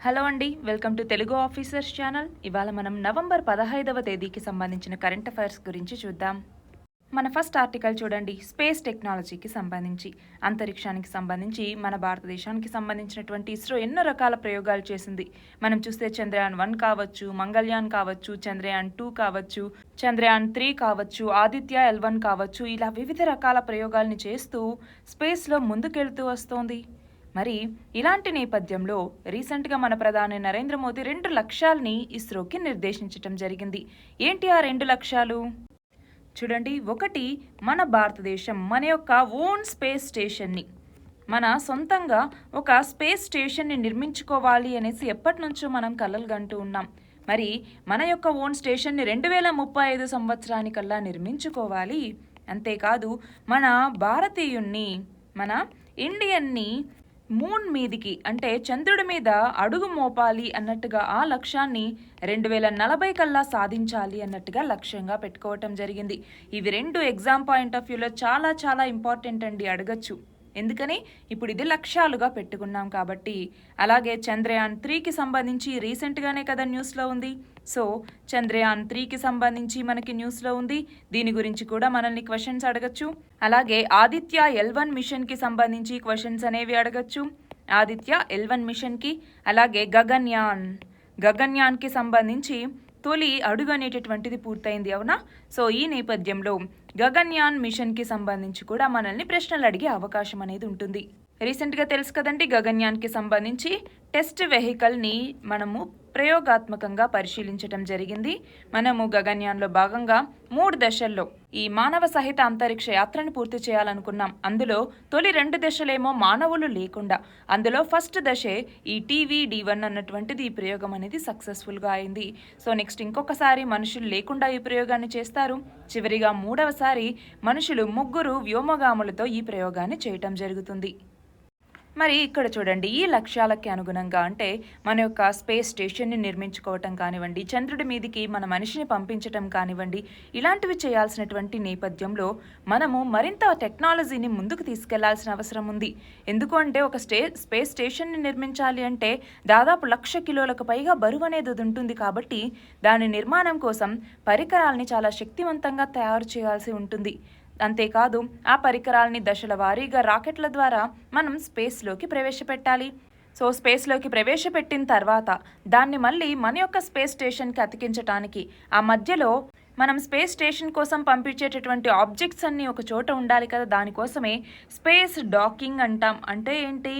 Hello అండి, welcome to Telugu officers channel. ఇవాళ మనం నవంబర్ 15వ తేదీకి సంబంధించిన కరెంట్ అఫైర్స్ గురించి చూద్దాం. మన ఫస్ట్ ఆర్టికల్ చూడండి. స్పేస్ టెక్నాలజీకి సంబంధించి, అంతరిక్షానికి సంబంధించి మన భారతదేశానికి సంబంధించినటువంటి ఇస్రో ఎన్నో రకాల ప్రయోగాలు చేసింది. మనం చూస్తే చంద్రయాన్ 1 కావచ్చు, మంగళయాన్ కావచ్చు, చంద్రయాన్ 2 కావచ్చు, చంద్రయాన్ 3 కావచ్చు, ఆదిత్య L1 కావచ్చు, ఇలా వివిధ రకాల ప్రయోగాల్ని చేస్తూ స్పేస్లో ముందుకెళ్తూ వస్తోంది. మరి ఇలాంటి నేపథ్యంలో రీసెంట్గా మన ప్రధాని నరేంద్ర మోదీ 2 లక్ష్యాల్ని ఇస్రోకి నిర్దేశించడం జరిగింది. ఏంటి ఆ 2 లక్ష్యాలు? చూడండి, ఒకటి, మన భారతదేశం మన యొక్క ఓన్ స్పేస్ స్టేషన్ని, మన సొంతంగా ఒక స్పేస్ స్టేషన్ని నిర్మించుకోవాలి అనేసి ఎప్పటి నుంచో మనం కలలు కంటూ ఉన్నాం. మరి మన యొక్క ఓన్ స్టేషన్ని 2035 సంవత్సరానికల్లా నిర్మించుకోవాలి. అంతేకాదు మన భారతీయుణ్ణి, మన ఇండియన్ని మూన్ మీదికి అంటే చంద్రుడి మీద అడుగు మోపాలి అన్నట్టుగా ఆ లక్ష్యాన్ని 2040 కల్లా సాధించాలి అన్నట్టుగా లక్ష్యంగా పెట్టుకోవటం జరిగింది. ఇవి 2 ఎగ్జామ్ పాయింట్ ఆఫ్ వ్యూలో చాలా చాలా ఇంపార్టెంట్ అండి, అడగచ్చు. ఎందుకని ఇప్పుడు ఇది లక్ష్యాలుగా పెట్టుకున్నాం కాబట్టి. అలాగే చంద్రయాన్ 3కి సంబంధించి రీసెంట్గానే కదా న్యూస్లో ఉంది. సో చంద్రయాన్ 3కి సంబంధించి మనకి న్యూస్లో ఉంది. దీని గురించి కూడా మనల్ని క్వశ్చన్స్ అడగచ్చు. అలాగే ఆదిత్య L1 మిషన్కి సంబంధించి క్వశ్చన్స్ అనేవి అడగచ్చు. ఆదిత్య L1 మిషన్కి, అలాగే గగన్యాన్కి సంబంధించి తొలి అడుగు అనేటటువంటిది పూర్తయింది, అవునా? సో ఈ నేపథ్యంలో గగన్యాన్ మిషన్కి సంబంధించి కూడా మనల్ని ప్రశ్నలు అడిగే అవకాశం అనేది ఉంటుంది. రీసెంట్గా తెలుసు కదండి, గగన్యాన్కి సంబంధించి టెస్ట్ వెహికల్ని మనము ప్రయోగాత్మకంగా పరిశీలించడం జరిగింది. మనము గగన్యాన్లో భాగంగా 3 దశల్లో ఈ మానవ సహిత అంతరిక్ష యాత్రను పూర్తి చేయాలనుకున్నాం. అందులో తొలి 2 దశలేమో మానవులు లేకుండా, అందులో ఫస్ట్ దశే ఈ TVD1 అన్నటువంటిది ఈ ప్రయోగం అనేది సక్సెస్ఫుల్గా అయింది. సో నెక్స్ట్ ఇంకొకసారి మనుషులు లేకుండా ఈ ప్రయోగాన్ని చేస్తారు. చివరిగా 3వసారి మనుషులు 3 వ్యోమగాములతో ఈ ప్రయోగాన్ని చేయటం జరుగుతుంది. మరి ఇక్కడ చూడండి, ఈ లక్ష్యాలకి అనుగుణంగా అంటే మన యొక్క స్పేస్ స్టేషన్ని నిర్మించుకోవటం కానివ్వండి, చంద్రుడి మీదికి మన మనిషిని పంపించటం కానివ్వండి, ఇలాంటివి చేయాల్సినటువంటి నేపథ్యంలో మనము మరింత టెక్నాలజీని ముందుకు తీసుకెళ్లాల్సిన అవసరం ఉంది. ఎందుకు అంటే ఒక స్పేస్ స్టేషన్ని నిర్మించాలి అంటే దాదాపు 1,00,000 కిలోలకు పైగా బరువు అనేది ఉంటుంది. కాబట్టి దాని నిర్మాణం కోసం పరికరాల్ని చాలా శక్తివంతంగా తయారు చేయాల్సి ఉంటుంది. అంతేకాదు ఆ పరికరాలని దశల వారీగా రాకెట్ల ద్వారా మనం స్పేస్లోకి ప్రవేశపెట్టాలి. సో స్పేస్లోకి ప్రవేశపెట్టిన తర్వాత దాన్ని మళ్ళీ మన యొక్క స్పేస్ స్టేషన్కి అతికించడానికి ఆ మధ్యలో మనం స్పేస్ స్టేషన్ కోసం పంపించేటటువంటి ఆబ్జెక్ట్స్ అన్నీ ఒక చోట ఉండాలి కదా. దానికోసమే స్పేస్ డాకింగ్ అంటాం. అంటే ఏంటి?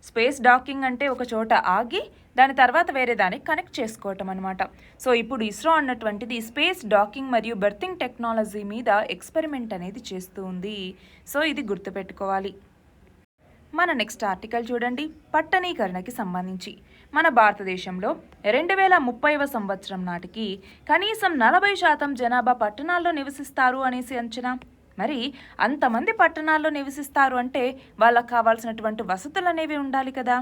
స్పేస్ డాకింగ్ అంటే ఒక చోట ఆగి దాని తర్వాత వేరే దానికి కనెక్ట్ చేసుకోవటం అనమాట. సో ఇప్పుడు ఇస్రో అన్నటువంటిది స్పేస్ డాకింగ్ మరియు బెర్తింగ్ టెక్నాలజీ మీద ఎక్స్పెరిమెంట్ అనేది చేస్తూ ఉంది. సో ఇది గుర్తుపెట్టుకోవాలి. మన నెక్స్ట్ ఆర్టికల్ చూడండి, పట్టణీకరణకి సంబంధించి. మన భారతదేశంలో 2030వ సంవత్సరం నాటికి కనీసం 40% జనాభా పట్టణాల్లో నివసిస్తారు అనేసి అంచనా. మరి అంతమంది పట్టణాల్లో నివసిస్తారు అంటే వాళ్ళకు కావాల్సినటువంటి వసతులు అనేవి ఉండాలి కదా.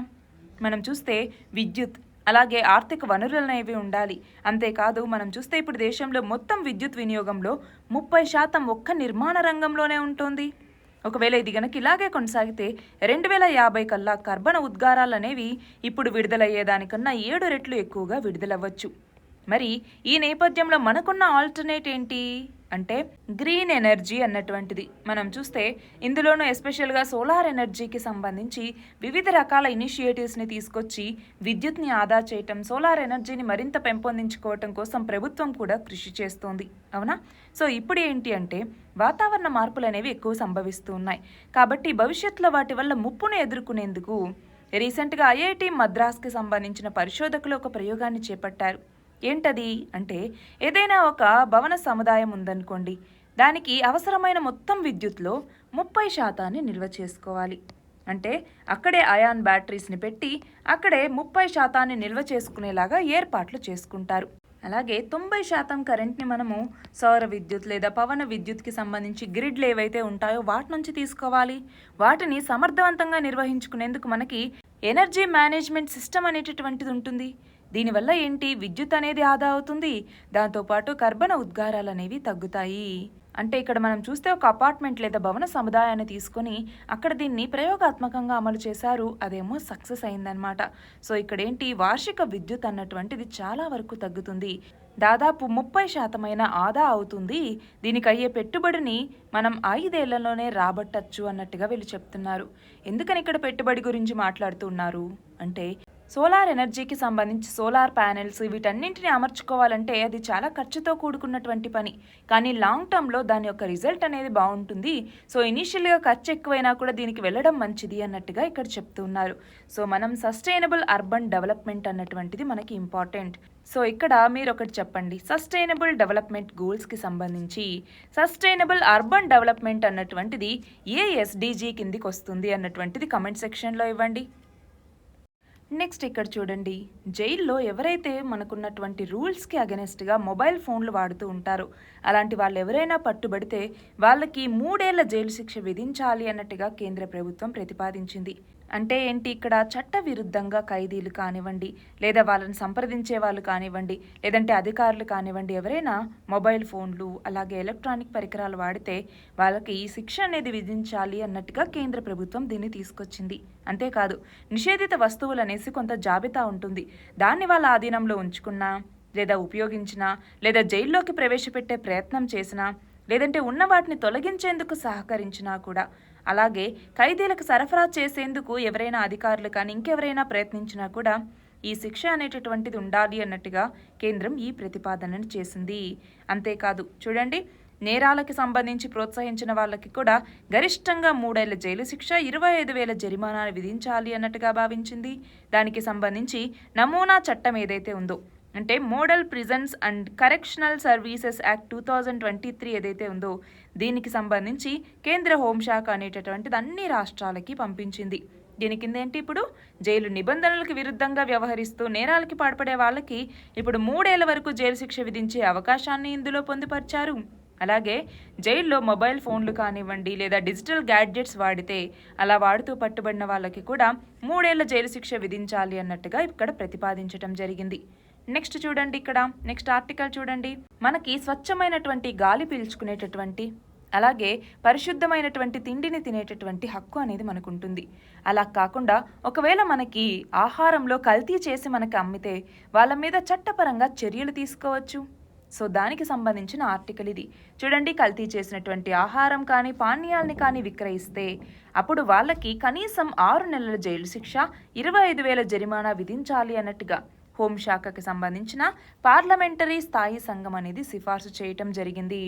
మనం చూస్తే విద్యుత్, అలాగే ఆర్థిక వనరులు అనేవి ఉండాలి. అంతేకాదు మనం చూస్తే ఇప్పుడు దేశంలో మొత్తం విద్యుత్ వినియోగంలో 30% ఒక్క నిర్మాణ రంగంలోనే ఉంటుంది. ఒకవేళ ఇది గనక ఇలాగే కొనసాగితే 2050 కల్లా కర్బన ఉద్గారాలు అనేవి ఇప్పుడు విడుదలయ్యేదానికన్నా 7 రెట్లు ఎక్కువగా విడుదలవ్వచ్చు. మరి ఈ నేపథ్యంలో మనకున్న ఆల్టర్నేట్ ఏంటి అంటే గ్రీన్ ఎనర్జీ అన్నటువంటిది. మనం చూస్తే ఇందులోనూ ఎస్పెషల్గా సోలార్ ఎనర్జీకి సంబంధించి వివిధ రకాల ఇనిషియేటివ్స్ని తీసుకొచ్చి విద్యుత్ని ఆదా చేయటం, సోలార్ ఎనర్జీని మరింత పెంపొందించుకోవటం కోసం ప్రభుత్వం కూడా కృషి చేస్తోంది, అవునా? సో ఇప్పుడు ఏంటి అంటే వాతావరణ మార్పులు అనేవి ఎక్కువ సంభవిస్తూ ఉన్నాయి. కాబట్టి భవిష్యత్తులో వాటి వల్ల ముప్పును ఎదుర్కొనేందుకు రీసెంట్గా IIT మద్రాస్కి సంబంధించిన పరిశోధకులు ఒక ప్రయోగాన్ని చేపట్టారు. ఏంటది అంటే ఏదైనా ఒక భవన సముదాయం ఉందనుకోండి, దానికి అవసరమైన మొత్తం విద్యుత్లో 30% నిల్వ చేసుకోవాలి. అంటే అక్కడే అయాన్ బ్యాటరీస్ని పెట్టి అక్కడే 30% నిల్వ చేసుకునేలాగా ఏర్పాట్లు చేసుకుంటారు. అలాగే 90% కరెంట్ని మనము సౌర విద్యుత్ లేదా పవన విద్యుత్కి సంబంధించి గ్రిడ్లు ఏవైతే ఉంటాయో వాటి నుంచి తీసుకోవాలి. వాటిని సమర్థవంతంగా నిర్వహించుకునేందుకు మనకి ఎనర్జీ మేనేజ్మెంట్ సిస్టమ్ అనేటటువంటిది ఉంటుంది. దీనివల్ల ఏంటి? విద్యుత్ అనేది ఆదా అవుతుంది. దాంతోపాటు కర్బన ఉద్గారాలు అనేవి తగ్గుతాయి. అంటే ఇక్కడ మనం చూస్తే ఒక అపార్ట్మెంట్ లేదా భవన సముదాయాన్ని తీసుకొని అక్కడ దీన్ని ప్రయోగాత్మకంగా అమలు చేశారు. అదేమో సక్సెస్ అయిందనమాట. సో ఇక్కడ ఏంటి, వార్షిక విద్యుత్ అన్నటువంటిది చాలా వరకు తగ్గుతుంది. దాదాపు 30% ఆదా అవుతుంది. దీనికి అయ్యే పెట్టుబడిని మనం 5 ఏళ్లలోనే రాబట్టచ్చు అన్నట్టుగా వీళ్ళు చెప్తున్నారు. ఎందుకని ఇక్కడ పెట్టుబడి గురించి మాట్లాడుతున్నారు అంటే, సోలార్ ఎనర్జీకి సంబంధించి సోలార్ ప్యానెల్స్ వీటన్నింటిని అమర్చుకోవాలంటే అది చాలా ఖర్చుతో కూడుకున్నటువంటి పని. కానీ లాంగ్ టర్మ్లో దాని యొక్క రిజల్ట్ అనేది బాగుంటుంది. సో ఇనీషియల్గా ఖర్చు ఎక్కువైనా కూడా దీనికి వెళ్ళడం మంచిది అన్నట్టుగా ఇక్కడ చెప్తున్నారు. సో మనం సస్టైనబుల్ అర్బన్ డెవలప్మెంట్ అన్నటువంటిది మనకి ఇంపార్టెంట్. సో ఇక్కడ మీరు ఒకటి చెప్పండి, సస్టైనబుల్ డెవలప్మెంట్ గోల్స్కి సంబంధించి సస్టైనబుల్ అర్బన్ డెవలప్మెంట్ అన్నటువంటిది ఏ ఎస్డిజి కిందికి వస్తుంది అన్నటువంటిది కమెంట్ సెక్షన్లో ఇవ్వండి. నెక్స్ట్ ఇక్కడ చూడండి, జైల్లో ఎవరైతే మనకున్నటువంటి రూల్స్కి అగెనెస్ట్గా మొబైల్ ఫోన్లు వాడుతూ ఉంటారో అలాంటి వాళ్ళు ఎవరైనా పట్టుబడితే వాళ్ళకి 3 ఏళ్ల జైలు శిక్ష విధించాలి అన్నట్టుగా కేంద్ర ప్రభుత్వం ప్రతిపాదించింది. అంటే ఏంటి, ఇక్కడ చట్ట విరుద్ధంగా ఖైదీలు కానివ్వండి, లేదా వాళ్ళని సంప్రదించే వాళ్ళు కానివ్వండి, లేదంటే అధికారులు కానివ్వండి, ఎవరైనా మొబైల్ ఫోన్లు అలాగే ఎలక్ట్రానిక్ పరికరాలు వాడితే వాళ్ళకి ఈ శిక్ష అనేది విధించాలి అన్నట్టుగా కేంద్ర ప్రభుత్వం దీన్ని తీసుకొచ్చింది. అంతేకాదు, నిషేధిత వస్తువులు అనేసి కొంత జాబితా ఉంటుంది. దాన్ని వాళ్ళ ఆధీనంలో ఉంచుకున్నా, లేదా ఉపయోగించినా, లేదా జైల్లోకి ప్రవేశపెట్టే ప్రయత్నం చేసినా, లేదంటే ఉన్న వాటిని తొలగించేందుకు సహకరించినా కూడా, అలాగే ఖైదీలకు సరఫరా చేసేందుకు ఎవరైనా అధికారులు కానీ ఇంకెవరైనా ప్రయత్నించినా కూడా ఈ శిక్ష అనేటటువంటిది ఉండాలి అన్నట్టుగా కేంద్రం ఈ ప్రతిపాదనను చేసింది. అంతేకాదు చూడండి, నేరాలకి సంబంధించి ప్రోత్సహించిన వాళ్ళకి కూడా గరిష్టంగా 3 ఏళ్ల జైలు శిక్ష, 25,000 జరిమానాలు విధించాలి అన్నట్టుగా భావించింది. దానికి సంబంధించి నమూనా చట్టం ఏదైతే ఉందో, అంటే model prisons and correctional services act 2023 ఏదైతే ఉందో దీనికి సంబంధించి కేంద్ర హోంశాఖ అనేటటువంటిది అన్ని రాష్ట్రాలకి పంపించింది. దీని కింద ఏంటి, ఇప్పుడు జైలు నిబంధనలకు విరుద్ధంగా వ్యవహరిస్తూ నేరాలకి పాల్పడే వాళ్ళకి ఇప్పుడు 3 ఏళ్ల వరకు జైలు శిక్ష విధించే అవకాశాన్ని ఇందులో పొందుపరిచారు. అలాగే జైల్లో మొబైల్ ఫోన్లు కానివ్వండి, లేదా డిజిటల్ గ్యాడ్జెట్స్ వాడితే అలా వాడుతూ పట్టుబడిన వాళ్ళకి కూడా 3 ఏళ్ల జైలు శిక్ష విధించాలి అన్నట్టుగా ఇక్కడ ప్రతిపాదించడం జరిగింది. నెక్స్ట్ చూడండి, ఇక్కడ నెక్స్ట్ ఆర్టికల్ చూడండి, మనకి స్వచ్ఛమైనటువంటి గాలి పీల్చుకునేటటువంటి అలాగే పరిశుద్ధమైనటువంటి తిండిని తినేటటువంటి హక్కు అనేది మనకు ఉంటుంది. అలా కాకుండా ఒకవేళ మనకి ఆహారంలో కల్తీ చేసి మనకి అమ్మితే వాళ్ళ మీద చట్టపరంగా చర్యలు తీసుకోవచ్చు. సో దానికి సంబంధించిన ఆర్టికల్ ఇది. చూడండి, కల్తీ చేసినటువంటి ఆహారం కానీ పానీయాల్ని కానీ విక్రయిస్తే అప్పుడు వాళ్ళకి కనీసం 6 నెలల జైలు శిక్ష, 25,000 జరిమానా విధించాలి అన్నట్టుగా హోంశాఖకి సంబంధించిన పార్లమెంటరీ స్థాయి సంఘం అనేది సిఫార్సు చేయటం జరిగింది.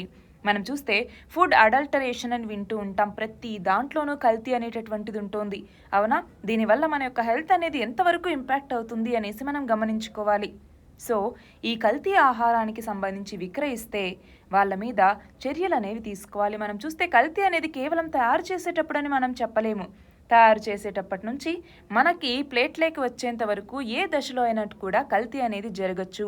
మనం చూస్తే ఫుడ్ అడల్టరేషన్ అని వింటూ ఉంటాం, ప్రతి దాంట్లోనూ కల్తీ అనేటటువంటిది ఉంటుంది. అవునా, దీనివల్ల మన యొక్క హెల్త్ అనేది ఎంతవరకు ఇంపాక్ట్ అవుతుంది అనేసి మనం గమనించుకోవాలి. సో ఈ కల్తీ ఆహారానికి సంబంధించి విక్రయిస్తే వాళ్ళ మీద చర్యలు అనేవి తీసుకోవాలి. మనం చూస్తే కల్తీ అనేది కేవలం తయారు చేసేటప్పుడని మనం చెప్పలేము. తయారు చేసేటప్పటి నుంచి మనకి ప్లేట్లోకి వచ్చేంత వరకు ఏ దశలో అయినట్టు కూడా కల్తీ అనేది జరగచ్చు.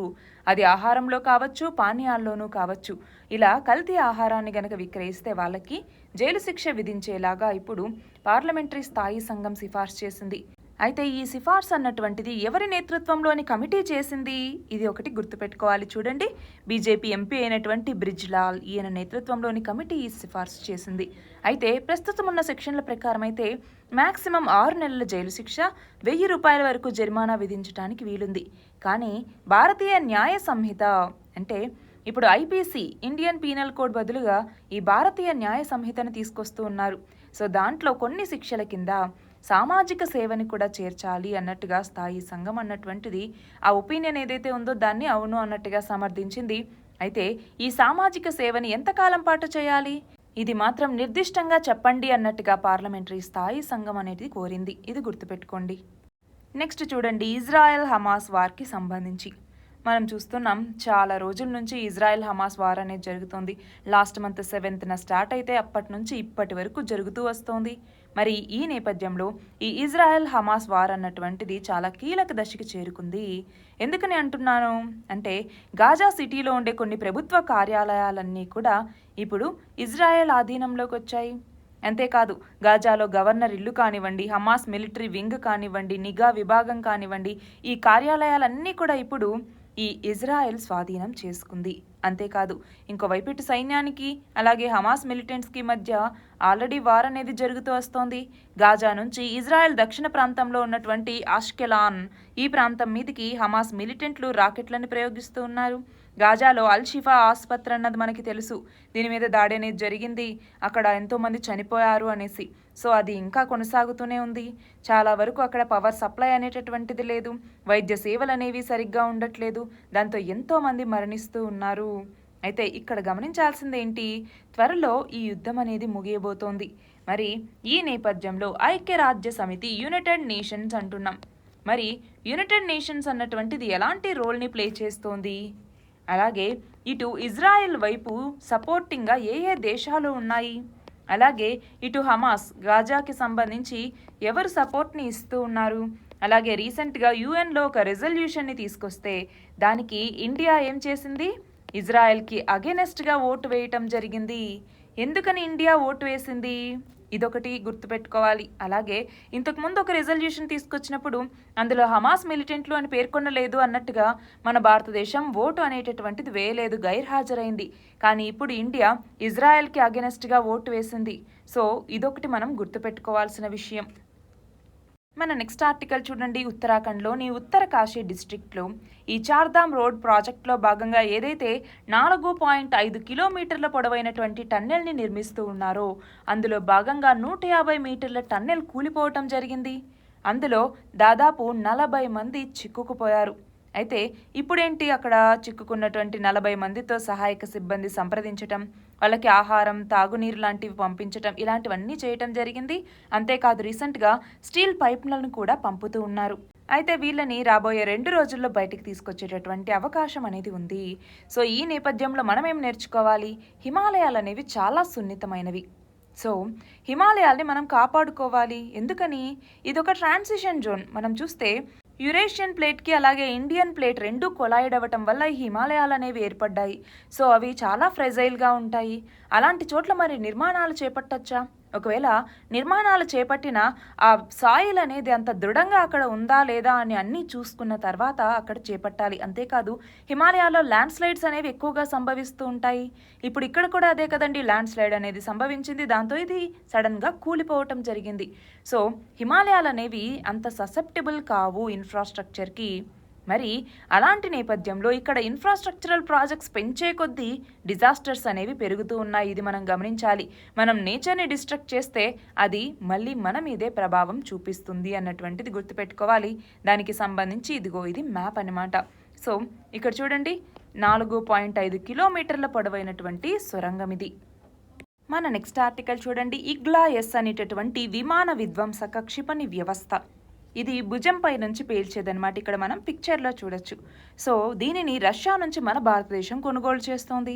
అది ఆహారంలో కావచ్చు, పానీయాల్లోనూ కావచ్చు. ఇలా కల్తీ ఆహారాన్ని గనక విక్రయిస్తే వాళ్ళకి జైలు శిక్ష విధించేలాగా ఇప్పుడు పార్లమెంటరీ స్థాయి సంఘం సిఫార్సు చేసింది. అయితే ఈ సిఫార్సు అన్నటువంటిది ఎవరి నేతృత్వంలోని కమిటీ చేసింది, ఇది ఒకటి గుర్తుపెట్టుకోవాలి. చూడండి, బీజేపీ ఎంపీ అయినటువంటి బ్రిజ్లాల్ ఈయన నేతృత్వంలోని కమిటీ ఈ సిఫార్సు చేసింది. అయితే ప్రస్తుతం ఉన్న సెక్షన్ల ప్రకారం అయితే మ్యాక్సిమం 6 నెలల జైలు శిక్ష, 1000 రూపాయల వరకు జరిమానా విధించడానికి వీలుంది. కానీ భారతీయ న్యాయ సంహిత అంటే ఇప్పుడు ఐపీసీ ఇండియన్ పీనల్ కోడ్ బదులుగా ఈ భారతీయ న్యాయ సంహితను తీసుకొస్తూ ఉన్నారు. సో దాంట్లో కొన్ని శిక్షల కింద సామాజిక సేవని కూడా చేర్చాలి అన్నట్టుగా స్థాయి సంఘం అన్నటువంటిది ఆ ఒపీనియన్ ఏదైతే ఉందో దాన్ని అవును అన్నట్టుగా సమర్థించింది. అయితే ఈ సామాజిక సేవని ఎంతకాలం పాటు చేయాలి, ఇది మాత్రం నిర్దిష్టంగా చెప్పండి అన్నట్టుగా పార్లమెంటరీ స్థాయి సంఘం అనేది కోరింది. ఇది గుర్తుపెట్టుకోండి. నెక్స్ట్ చూడండి, ఇజ్రాయెల్ హమాస్ వార్కి సంబంధించి మనం చూస్తున్నాం, చాలా రోజుల నుంచి ఇజ్రాయెల్ హమాస్ వార్ అనేది జరుగుతోంది. లాస్ట్ మంత్ 7th స్టార్ట్ అయితే అప్పటి నుంచి ఇప్పటి వరకు జరుగుతూ వస్తోంది. మరి ఈ నేపథ్యంలో ఈ ఇజ్రాయెల్ హమాస్ వార్ అన్నటువంటిది చాలా కీలక దశకి చేరుకుంది. ఎందుకని అంటున్నాను అంటే, గాజా సిటీలో ఉండే కొన్ని ప్రభుత్వ కార్యాలయాలన్నీ కూడా ఇప్పుడు ఇజ్రాయెల్ ఆధీనంలోకి వచ్చాయి. అంతేకాదు, గాజాలో గవర్నర్ ఇల్లు కానివ్వండి, హమాస్ మిలిటరీ వింగ్ కానివ్వండి, నిఘా విభాగం కానివ్వండి, ఈ కార్యాలయాలన్నీ కూడా ఇప్పుడు ఈ ఇజ్రాయెల్ స్వాధీనం చేసుకుంది. అంతేకాదు ఇంకోవైపు ఇటు సైన్యానికి అలాగే హమాస్ మిలిటెంట్స్కి మధ్య ఆల్రెడీ వార్ అనేది జరుగుతూ వస్తోంది. గాజా నుంచి ఇజ్రాయెల్ దక్షిణ ప్రాంతంలో ఉన్నటువంటి అష్కెలాన్ ఈ ప్రాంతం మీదకి హమాస్ మిలిటెంట్లు రాకెట్లను ప్రయోగిస్తూ ఉన్నారు. గాజాలో అల్ షిఫా ఆసుపత్రి అన్నది మనకి తెలుసు. దీని మీద దాడి అనేది జరిగింది, అక్కడ ఎంతోమంది చనిపోయారు అనేసి. సో అది ఇంకా కొనసాగుతూనే ఉంది. చాలా వరకు అక్కడ పవర్ సప్లై అనేటటువంటిది లేదు, వైద్య సేవలు అనేవి సరిగ్గా ఉండట్లేదు, దాంతో ఎంతోమంది మరణిస్తూ ఉన్నారు. అయితే ఇక్కడ గమనించాల్సింది ఏంటి, త్వరలో ఈ యుద్ధం అనేది ముగియబోతోంది. మరి ఈ నేపథ్యంలో ఐక్యరాజ్య సమితి యునైటెడ్ నేషన్స్ అంటున్నాం. మరి యునైటెడ్ నేషన్స్ అన్నటువంటిది ఎలాంటి రోల్ని ప్లే చేస్తోంది, అలాగే ఇటు ఇజ్రాయెల్ వైపు సపోర్టింగ్గా ఏ ఏ దేశాలు ఉన్నాయి, అలాగే ఇటు హమాస్ గాజాకి సంబంధించి ఎవరు సపోర్ట్ని ఇస్తూ ఉన్నారు, అలాగే రీసెంట్గా యుఎన్లో ఒక రెజల్యూషన్ని తీసుకొస్తే దానికి ఇండియా ఏం చేసింది, ఇజ్రాయెల్కి అగెనెస్ట్గా ఓటు వేయటం జరిగింది. ఎందుకని ఇండియా ఓటు వేసింది, ఇదొకటి గుర్తుపెట్టుకోవాలి. అలాగే ఇంతకుముందు ఒక రెజల్యూషన్ తీసుకొచ్చినప్పుడు అందులో హమాస్ మిలిటెంట్లు అని పేర్కొనలేదు అన్నట్టుగా మన భారతదేశం ఓటు అనేటటువంటిది వేయలేదు, గైర్హాజరైంది. కానీ ఇప్పుడు ఇండియా ఇజ్రాయెల్కి అగెనెస్ట్గా ఓటు వేసింది. సో ఇదొకటి మనం గుర్తుపెట్టుకోవాల్సిన విషయం. మన నెక్స్ట్ ఆర్టికల్ చూడండి. ఉత్తరాఖండ్లోని ఉత్తరకాశీ డిస్ట్రిక్ట్లో ఈ చార్ధామ్ రోడ్ ప్రాజెక్టులో భాగంగా ఏదైతే 4.5 కిలోమీటర్ల పొడవైనటువంటి టన్నెల్ని నిర్మిస్తూ ఉన్నారో అందులో భాగంగా 150 మీటర్ల టన్నెల్ కూలిపోవటం జరిగింది. అందులో దాదాపు 40 మంది చిక్కుకుపోయారు. అయితే ఇప్పుడేంటి, అక్కడ చిక్కుకున్నటువంటి 40 మందితో సహాయక సిబ్బంది సంప్రదించటం, వాళ్ళకి ఆహారం తాగునీరు లాంటివి పంపించటం, ఇలాంటివన్నీ చేయటం జరిగింది. అంతేకాదు రీసెంట్గా స్టీల్ పైప్లను కూడా పంపుతూ ఉన్నారు. అయితే వీళ్ళని రాబోయే 2 రోజుల్లో బయటికి తీసుకొచ్చేటటువంటి అవకాశం అనేది ఉంది. సో ఈ నేపథ్యంలో మనం ఏం నేర్చుకోవాలి, హిమాలయాలు అనేవి చాలా సున్నితమైనవి. సో హిమాలయాల్ని మనం కాపాడుకోవాలి. ఎందుకని, ఇదొక ట్రాన్సిషన్ జోన్. మనం చూస్తే యురేషియన్ ప్లేట్కి అలాగే ఇండియన్ ప్లేట్ రెండు కొలాయిడ్ అవ్వటం వల్ల ఈ హిమాలయాలు అనేవి ఏర్పడ్డాయి. సో అవి చాలా ఫ్రెజైల్గా ఉంటాయి. అలాంటి చోట్ల మరి నిర్మాణాలు చేపట్టచ్చా, ఒకవేళ నిర్మాణాలు చేపట్టిన ఆ సాయిల్ అనేది అంత దృఢంగా అక్కడ ఉందా లేదా అని అన్నీ చూసుకున్న తర్వాత అక్కడ చేపట్టాలి. అంతేకాదు హిమాలయాల్లో ల్యాండ్ స్లైడ్స్ అనేవి ఎక్కువగా సంభవిస్తూ ఉంటాయి. ఇప్పుడు ఇక్కడ కూడా అదే కదండి, ల్యాండ్ స్లైడ్ అనేది సంభవించింది, దాంతో ఇది సడన్గా కూలిపోవటం జరిగింది. సో హిమాలయాలు అనేవి అంత ససెప్టబుల్ కావు ఇన్ఫ్రాస్ట్రక్చర్కి. మరి అలాంటి నేపథ్యంలో ఇక్కడ ఇన్ఫ్రాస్ట్రక్చరల్ ప్రాజెక్ట్స్ పెంచే కొద్దీ డిజాస్టర్స్ అనేవి పెరుగుతూ ఉన్నాయి. ఇది మనం గమనించాలి. మనం నేచర్ని డిస్ట్రక్ట్ చేస్తే అది మళ్ళీ మన మీదే ప్రభావం చూపిస్తుంది అన్నటువంటిది గుర్తుపెట్టుకోవాలి. దానికి సంబంధించి ఇదిగో ఇది మ్యాప్ అన్నమాట. సో ఇక్కడ చూడండి, 4.5 కిలోమీటర్ల పొడవైనటువంటి సొరంగం ఇది. మన నెక్స్ట్ ఆర్టికల్ చూడండి. ఇగ్లా-ఎస్ అనేటటువంటి విమాన విధ్వంసక క్షిపణి వ్యవస్థ. ఇది భుజంపై నుంచి పేల్చేదన్నమాట. ఇక్కడ మనం పిక్చర్లో చూడొచ్చు. సో దీనిని రష్యా నుంచి మన భారతదేశం కొనుగోలు చేస్తోంది.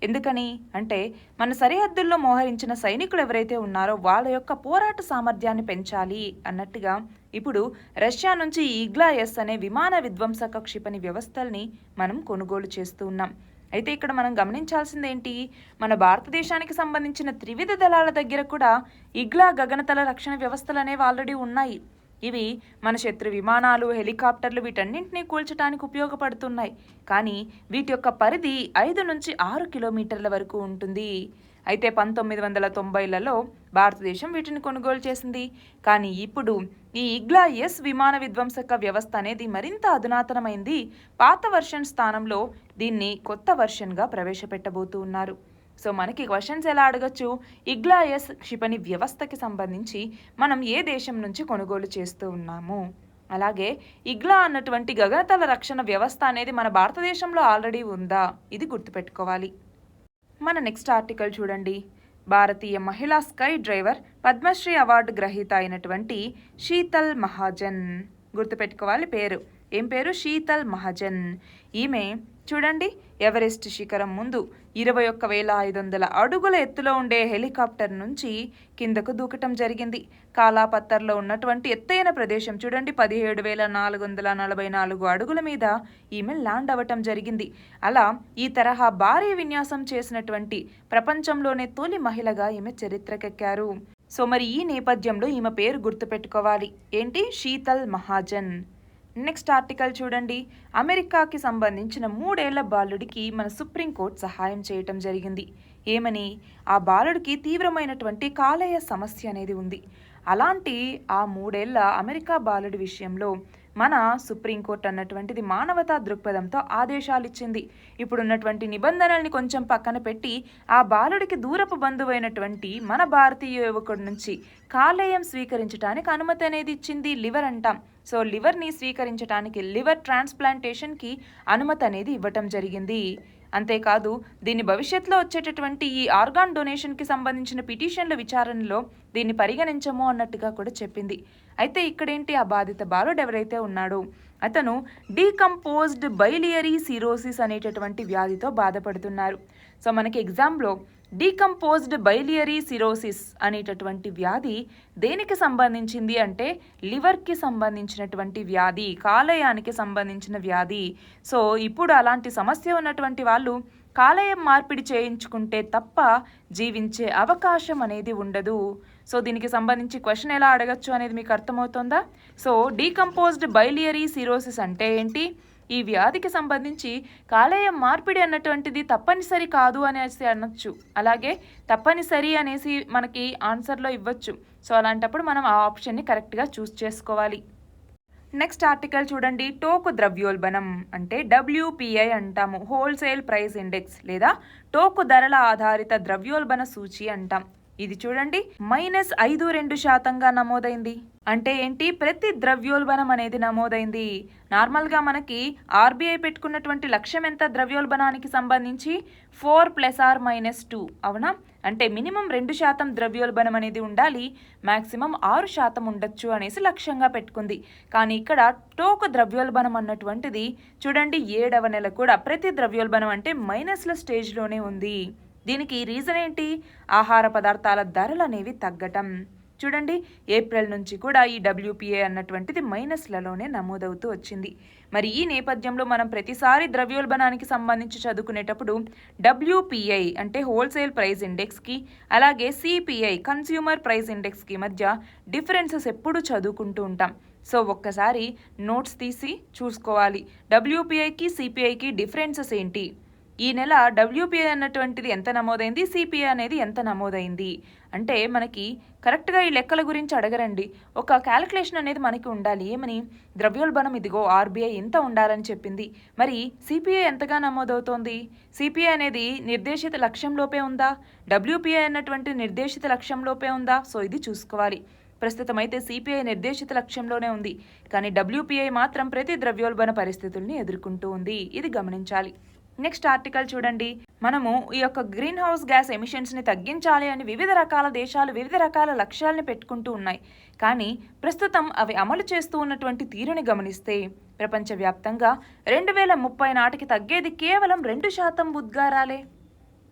ఎందుకని అంటే మన సరిహద్దుల్లో మోహరించిన సైనికులు ఎవరైతే ఉన్నారో వాళ్ళ యొక్క పోరాట సామర్థ్యాన్ని పెంచాలి అన్నట్టుగా ఇప్పుడు రష్యా నుంచి ఇగ్లా-ఎస్ అనే విమాన విధ్వంసక క్షిపణి వ్యవస్థల్ని మనం కొనుగోలు చేస్తూ ఉన్నాం. అయితే ఇక్కడ మనం గమనించాల్సింది ఏంటి, మన భారతదేశానికి సంబంధించిన త్రివిధ దళాల దగ్గర కూడా ఇగ్లా గగనతల రక్షణ వ్యవస్థలు అనేవి ఆల్రెడీ ఉన్నాయి. ఇవి మన శత్రు విమానాలు, హెలికాప్టర్లు వీటన్నింటినీ కూల్చడానికి ఉపయోగపడుతున్నాయి. కానీ వీటి యొక్క పరిధి 5 నుంచి 6 కిలోమీటర్ల వరకు ఉంటుంది. అయితే 1990లలో భారతదేశం వీటిని కొనుగోలు చేసింది. కానీ ఇప్పుడు ఈ ఇగ్లా-ఎస్ విమాన విధ్వంసక వ్యవస్థ అనేది మరింత అధునాతనమైంది. పాత వర్షన్ స్థానంలో దీన్ని కొత్త వర్షన్గా ప్రవేశపెట్టబోతూ ఉన్నారు. సో మనకి క్వశ్చన్స్ ఎలా అడగచ్చు, ఇగ్లా-ఎస్ క్షిపణి వ్యవస్థకి సంబంధించి మనం ఏ దేశం నుంచి కొనుగోలు చేస్తూ ఉన్నాము, అలాగే ఇగ్లా అన్నటువంటి గగనతల రక్షణ వ్యవస్థ అనేది మన భారతదేశంలో ఆల్రెడీ ఉందా, ఇది గుర్తుపెట్టుకోవాలి. మన నెక్స్ట్ ఆర్టికల్ చూడండి. భారతీయ మహిళా స్కై డ్రైవర్ పద్మశ్రీ అవార్డు గ్రహీత అయినటువంటి శీతల్ మహాజన్. గుర్తుపెట్టుకోవాలి పేరు. ఏం పేరు, శీతల్ మహాజన్. ఈమె చూడండి ఎవరెస్ట్ శిఖరం ముందు 21,500 అడుగుల ఎత్తులో ఉండే హెలికాప్టర్ నుంచి కిందకు దూకటం జరిగింది. కాలాపత్తర్లో ఉన్నటువంటి ఎత్తైన ప్రదేశం చూడండి, 17,444 అడుగుల మీద ఈమె ల్యాండ్ అవ్వటం జరిగింది. అలా ఈ తరహా భారీ విన్యాసం చేసినటువంటి ప్రపంచంలోనే తొలి మహిళగా ఈమె చరిత్రకెక్కారు. సో మరి ఈ నేపథ్యంలో ఈమె పేరు గుర్తుపెట్టుకోవాలి. ఏంటి, శీతల్ మహాజన్. నెక్స్ట్ ఆర్టికల్ చూడండి. అమెరికాకి సంబంధించిన 3 ఏళ్ల బాలుడికి మన సుప్రీంకోర్టు సహాయం చేయటం జరిగింది. ఏమని? ఆ బాలుడికి తీవ్రమైనటువంటి కాలేయ సమస్య అనేది ఉంది. అలాంటి ఆ 3 ఏళ్ల అమెరికా బాలుడి విషయంలో మన సుప్రీంకోర్టు అన్నటువంటిది మానవతా దృక్పథంతో ఆదేశాలు ఇచ్చింది. ఇప్పుడున్నటువంటి నిబంధనల్ని కొంచెం పక్కన పెట్టి ఆ బాలుడికి దూరపు బంధువైనటువంటి మన భారతీయ యువకుడి నుంచి కాలేయం స్వీకరించడానికి అనుమతి అనేది ఇచ్చింది. లివర్ అంటాం. సో లివర్ని స్వీకరించడానికి, లివర్ ట్రాన్స్ప్లాంటేషన్కి అనుమతి అనేది ఇవ్వటం జరిగింది. అంతేకాదు దీని భవిష్యత్తులో వచ్చేటటువంటి ఈ ఆర్గాన్ డొనేషన్కి సంబంధించిన పిటిషన్ల విచారణలో దీన్ని పరిగణించము అన్నట్టుగా కూడా చెప్పింది. అయితే ఇక్కడేంటి, ఆ బాధిత బాలుడు ఎవరైతే ఉన్నాడో అతను డీకంపోజ్డ్ బైలియరీ సిరోసిస్ అనేటటువంటి వ్యాధితో బాధపడుతున్నారు. సో మనకి ఎగ్జామ్లో డీకంపోజ్డ్ బైలియరీ సిరోసిస్ అనేటటువంటి వ్యాధి దేనికి సంబంధించింది అంటే లివర్కి సంబంధించినటువంటి వ్యాధి, కాలేయానికి సంబంధించిన వ్యాధి. సో ఇప్పుడు అలాంటి సమస్య ఉన్నటువంటి వాళ్ళు కాలేయం మార్పిడి చేయించుకుంటే తప్ప జీవించే అవకాశం అనేది ఉండదు. సో దీనికి సంబంధించి క్వశ్చన్ ఎలా అడగచ్చు అనేది మీకు అర్థమవుతుందా? సో డీకంపోజ్డ్ బైలియరీ సిరోసిస్ అంటే ఏంటి? ఈ వ్యాధికి సంబంధించి కాలేయం మార్పిడి అన్నటువంటిది తప్పనిసరి కాదు అనేసి అనొచ్చు, అలాగే తప్పనిసరి అనేసి మనకి ఆన్సర్లో ఇవ్వచ్చు. సో అలాంటప్పుడు మనం ఆ ఆప్షన్ని కరెక్ట్గా చూస్ చేసుకోవాలి. నెక్స్ట్ ఆర్టికల్ చూడండి. టోకు ద్రవ్యోల్బణం అంటే WPI అంటాము, హోల్సేల్ ప్రైస్ ఇండెక్స్ లేదా టోకు ధరల ఆధారిత ద్రవ్యోల్బణ సూచి అంటాం. ఇది చూడండి -5.2% నమోదైంది. అంటే ఏంటి? ప్రతి ద్రవ్యోల్బణం అనేది నమోదైంది. నార్మల్గా మనకి RBI పెట్టుకున్నటువంటి లక్ష్యం ఎంత ద్రవ్యోల్బణానికి సంబంధించి? 4 ± 2 అవునా? అంటే మినిమం 2% ద్రవ్యోల్బణం అనేది ఉండాలి, మ్యాక్సిమం 6% ఉండొచ్చు అనేసి లక్ష్యంగా పెట్టుకుంది. కానీ ఇక్కడ టోకు ద్రవ్యోల్బణం అన్నటువంటిది చూడండి 7వ నెల కూడా ప్రతి ద్రవ్యోల్బణం అంటే మైనస్ల స్టేజ్లోనే ఉంది. దీనికి రీజన్ ఏంటి? ఆహార పదార్థాల ధరలు అనేవి తగ్గటం. చూడండి ఏప్రిల్ నుంచి కూడా ఈ WPI అన్నటువంటిది మైనస్లలోనే నమోదవుతూ వచ్చింది. మరి ఈ నేపథ్యంలో మనం ప్రతిసారి ద్రవ్యోల్బణానికి సంబంధించి చదువుకునేటప్పుడు WPI అంటే హోల్సేల్ ప్రైస్ ఇండెక్స్కి, అలాగే CPI కన్స్యూమర్ ప్రైస్ ఇండెక్స్కి మధ్య డిఫరెన్సెస్ ఎప్పుడు చదువుకుంటూ ఉంటాం. సో ఒక్కసారి నోట్స్ తీసి చూసుకోవాలి, WPIకి CPIకి డిఫరెన్సెస్ ఏంటి, ఈ నెల WPI అన్నటువంటిది ఎంత నమోదైంది, CPI అనేది ఎంత నమోదైంది అంటే మనకి కరెక్ట్గా ఈ లెక్కల గురించి అడగరండి. ఒక క్యాలిక్యులేషన్ అనేది మనకి ఉండాలి. ఏమని? ద్రవ్యోల్బణం ఇదిగో RBI ఎంత ఉండాలని చెప్పింది, మరి CPI ఎంతగా నమోదవుతోంది? CPI అనేది నిర్దేశిత లక్ష్యంలోపే ఉందా? WPI అన్నటువంటి నిర్దేశిత లక్ష్యంలోపే ఉందా? సో ఇది చూసుకోవాలి. ప్రస్తుతం అయితే CPI నిర్దేశిత లక్ష్యంలోనే ఉంది, కానీ WPI మాత్రం ప్రతి ద్రవ్యోల్బణ పరిస్థితుల్ని ఎదుర్కొంటూ ఉంది. ఇది గమనించాలి. నెక్స్ట్ ఆర్టికల్ చూడండి. మనము ఈ యొక్క గ్రీన్ హౌస్ గ్యాస్ ఎమిషన్స్ని తగ్గించాలి అని వివిధ రకాల దేశాలు వివిధ రకాల లక్ష్యాలని పెట్టుకుంటూ ఉన్నాయి. కానీ ప్రస్తుతం అవి అమలు చేస్తూ ఉన్నటువంటి తీరుని గమనిస్తే ప్రపంచవ్యాప్తంగా 2030 నాటికి తగ్గేది కేవలం 2% ఉద్గారాలే.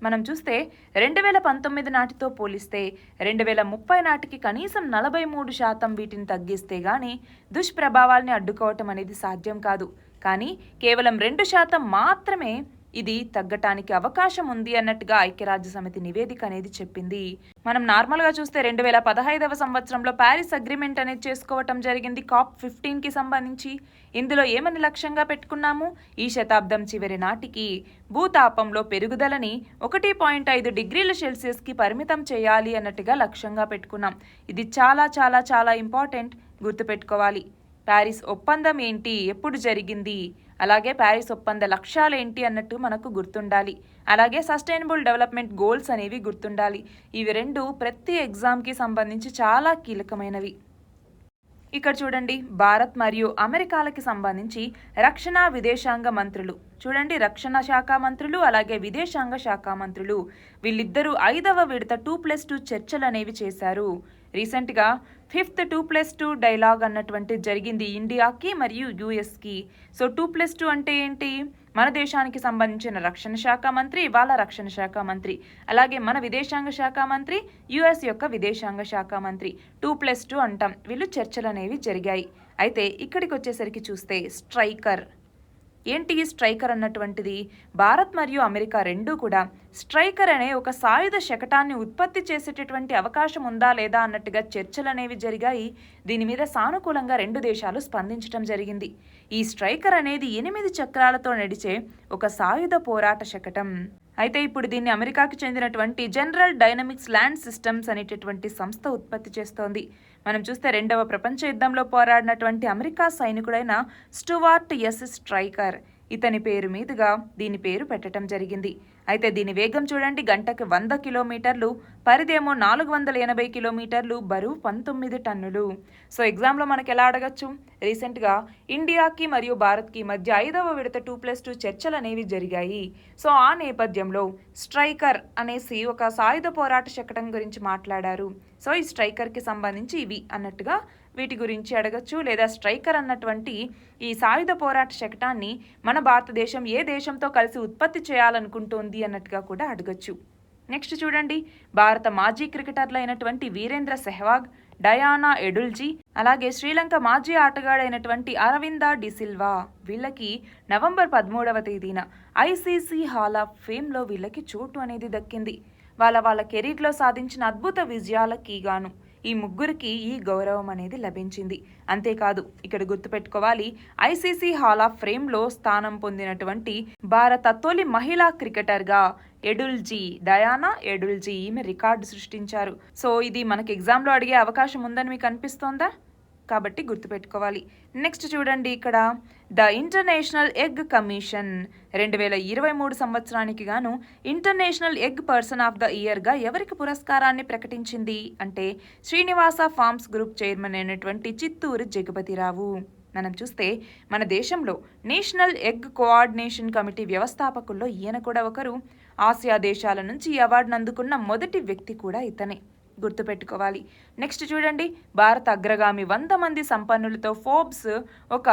మనం చూస్తే 2019 నాటితో పోలిస్తే 2030 నాటికి కనీసం 43% వీటిని తగ్గిస్తే గానీ దుష్ప్రభావాల్ని అడ్డుకోవటం అనేది సాధ్యం కాదు. కానీ కేవలం 2% మాత్రమే ఇది తగ్గటానికి అవకాశం ఉంది అన్నట్టుగా ఐక్యరాజ్య సమితి నివేదిక అనేది చెప్పింది. మనం నార్మల్గా చూస్తే 2015వ సంవత్సరంలో ప్యారిస్ అగ్రిమెంట్ అనేది చేసుకోవటం జరిగింది COP15కి సంబంధించి. ఇందులో ఏమని లక్ష్యంగా పెట్టుకున్నాము? ఈ శతాబ్దం చివరి నాటికి భూతాపంలో పెరుగుదలని 1.5 డిగ్రీల సెల్సియస్కి పరిమితం చేయాలి అన్నట్టుగా లక్ష్యంగా పెట్టుకున్నాం. ఇది చాలా చాలా చాలా ఇంపార్టెంట్, గుర్తుపెట్టుకోవాలి. ప్యారిస్ ఒప్పందం ఏంటి, ఎప్పుడు జరిగింది, అలాగే ప్యారిస్ ఒప్పంద లక్ష్యాలు ఏంటి అన్నట్టు మనకు గుర్తుండాలి. అలాగే సస్టైనబుల్ డెవలప్మెంట్ గోల్స్ అనేవి గుర్తుండాలి. ఇవి రెండు ప్రతి ఎగ్జామ్కి సంబంధించి చాలా కీలకమైనవి. ఇక్కడ చూడండి, భారత్ మరియు అమెరికాలకి సంబంధించి రక్షణ విదేశాంగ మంత్రులు చూడండి, రక్షణ శాఖ మంత్రులు అలాగే విదేశాంగ శాఖ మంత్రులు వీళ్ళిద్దరూ 5వ విడత 2+2 చర్చలు అనేవి చేశారు. రీసెంట్గా 5th 2+2 డైలాగ్ అన్నటువంటి జరిగింది ఇండియాకి మరియు యుఎస్కి. సో 2+2 అంటే ఏంటి? మన దేశానికి సంబంధించిన రక్షణ శాఖ మంత్రి, వాళ్ళ రక్షణ శాఖ మంత్రి, అలాగే మన విదేశాంగ శాఖ మంత్రి, యుఎస్ యొక్క విదేశాంగ శాఖ మంత్రి, 2+2 అంటాం. వీళ్ళు చర్చలు అనేవి జరిగాయి. అయితే ఇక్కడికి వచ్చేసరికి చూస్తే స్ట్రైకర్ ఏంటి ఈ స్ట్రైకర్ అన్నటువంటిది? భారత్ మరియు అమెరికా రెండూ కూడా స్ట్రైకర్ అనే ఒక సాయుధ శకటాన్ని ఉత్పత్తి చేసేటటువంటి అవకాశం ఉందా లేదా అన్నట్టుగా చర్చలు అనేవి జరిగాయి. దీని మీద సానుకూలంగా రెండు దేశాలు స్పందించడం జరిగింది. ఈ స్ట్రైకర్ అనేది 8 చక్రాలతో నడిచే ఒక సాయుధ పోరాట శకటం. అయితే ఇప్పుడు దీన్ని అమెరికాకి చెందినటువంటి జనరల్ డైనమిక్స్ ల్యాండ్ సిస్టమ్స్ అనేటటువంటి సంస్థ ఉత్పత్తి చేస్తోంది. మనం చూస్తే 2వ ప్రపంచ యుద్ధంలో పోరాడినటువంటి అమెరికా సైనికుడైన స్టూవార్ట్ ఎస్ స్ట్రైకర్, ఇతని పేరు మీదుగా దీని పేరు పెట్టడం జరిగింది. అయితే దీని వేగం చూడండి, గంటకి 100 కిలోమీటర్లు, పరిధేమో 480 కిలోమీటర్లు, బరువు 19 టన్నులు. సో ఎగ్జామ్లో మనకి ఎలా అడగచ్చు? రీసెంట్గా ఇండియాకి మరియు భారత్కి మధ్య 5వ విడత 2+2 చర్చలు అనేవి జరిగాయి. సో ఆ నేపథ్యంలో స్ట్రైకర్ అనేసి ఒక సాయుధ పోరాట శకటం గురించి మాట్లాడారు. సో ఈ స్ట్రైకర్కి సంబంధించి ఇవి అన్నట్టుగా వీటి గురించి అడగచ్చు. లేదా స్ట్రైకర్ అన్నటువంటి ఈ సాయుధ పోరాట శకటాన్ని మన భారతదేశం ఏ దేశంతో కలిసి ఉత్పత్తి చేయాలనుకుంటోంది అన్నట్టుగా కూడా అడగచ్చు. నెక్స్ట్ చూడండి, భారత మాజీ క్రికెటర్లు అయినటువంటి వీరేంద్ర సెహ్వాగ్, డయానా ఎడుల్జీ, అలాగే శ్రీలంక మాజీ ఆటగాడైనటువంటి అరవింద డిసిల్వా, వీళ్ళకి నవంబర్ 13వ తేదీన ఐసీసీ హాల్ ఆఫ్ ఫేమ్లో వీళ్ళకి చోటు అనేది దక్కింది. వాళ్ళ కెరీర్లో సాధించిన అద్భుత విజయాలకి గాను ఈ ముగ్గురికి ఈ గౌరవం అనేది లభించింది. అంతేకాదు ఇక్కడ గుర్తుపెట్టుకోవాలి, ఐసీసీ హాల్ ఆఫ్ ఫేమ్లో స్థానం పొందినటువంటి భారత తొలి మహిళా క్రికెటర్గా ఎడుల్జీ, డయానా ఎడుల్జీ, ఈమె రికార్డు సృష్టించారు. సో ఇది మనకి ఎగ్జామ్లో అడిగే అవకాశం ఉందని మీకు అనిపిస్తోందా? కాబట్టి గుర్తుపెట్టుకోవాలి. నెక్స్ట్ చూడండి, ఇక్కడ ద ఇంటర్నేషనల్ ఎగ్ కమిషన్ 2023 సంవత్సరానికి గాను international egg person of the ఇయర్గా ఎవరికి పురస్కారాన్ని ప్రకటించింది అంటే శ్రీనివాస ఫార్మ్స్ గ్రూప్ చైర్మన్ అయినటువంటి చిత్తూరు జగపతిరావు. మనం చూస్తే మన దేశంలో నేషనల్ ఎగ్ కోఆర్డినేషన్ కమిటీ వ్యవస్థాపకుల్లో ఈయన కూడా ఒకరు. ఆసియా దేశాల నుంచి ఈ అవార్డును అందుకున్న మొదటి వ్యక్తి కూడా ఇతనే. గుర్తుపెట్టుకోవాలి. నెక్స్ట్ చూడండి, భారత అగ్రగామి 100 మంది సంపన్నులతో ఫోర్బ్స్ ఒక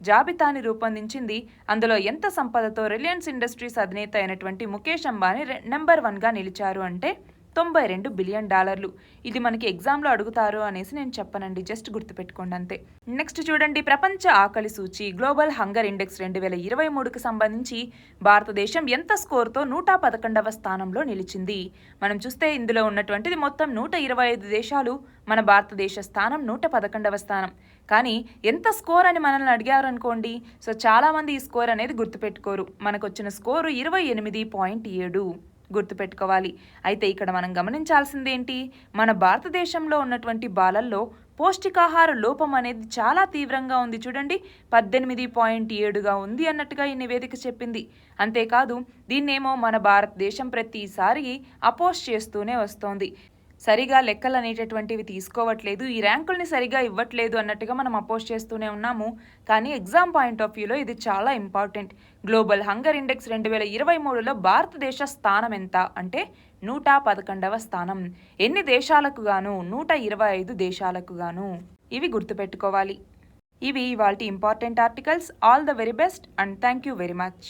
జాబితాని రూపొందించింది. అందులో ఎంత సంపదతో రిలయన్స్ ఇండస్ట్రీస్ అధినేత అయినటువంటి ముఖేష్ అంబానీ నెంబర్ 1గా నిలిచారు అంటే $92 బిలియన్. ఇది మనకి ఎగ్జామ్లో అడుగుతారు అనేసి నేను చెప్పనండి, జస్ట్ గుర్తుపెట్టుకోండి అంతే. నెక్స్ట్ చూడండి, ప్రపంచ ఆకలి సూచి గ్లోబల్ హంగర్ ఇండెక్స్ 2023కి సంబంధించి భారతదేశం ఎంత స్కోర్తో 111వ స్థానంలో నిలిచింది. మనం చూస్తే ఇందులో ఉన్నటువంటిది మొత్తం 125 దేశాలు, మన భారతదేశ స్థానం 111వ స్థానం. కానీ ఎంత స్కోర్ అని మనల్ని అడిగారు అనుకోండి, సో చాలామంది ఈ స్కోర్ అనేది గుర్తుపెట్టుకోరు. మనకు వచ్చిన స్కోరు 28.7. గుర్తుపెట్టుకోవాలి. అయితే ఇక్కడ మనం గమనించాల్సింది ఏంటి, మన భారతదేశంలో ఉన్నటువంటి బాలల్లో పౌష్టికాహార లోపం అనేది చాలా తీవ్రంగా ఉంది. చూడండి, 18.7గా ఉంది అన్నట్టుగా ఈ నివేదిక చెప్పింది. అంతేకాదు దీన్నేమో మన భారతదేశం ప్రతిసారి అపోజ్ చేస్తూనే వస్తోంది. సరిగా లెక్కలు అనేటటువంటివి తీసుకోవట్లేదు, ఈ ర్యాంకుల్ని సరిగా ఇవ్వట్లేదు అన్నట్టుగా మనం అపోజ్ చేస్తూనే ఉన్నాము. కానీ ఎగ్జామ్ పాయింట్ ఆఫ్ వ్యూలో ఇది చాలా ఇంపార్టెంట్. గ్లోబల్ హంగర్ ఇండెక్స్ 2023లో భారతదేశ స్థానం ఎంత అంటే 111వ స్థానం. ఎన్ని దేశాలకు గాను? 125 దేశాలకు గాను. ఇవి గుర్తుపెట్టుకోవాలి. ఇవి ఇవాల్టి important articles. All the very best and thank you very much.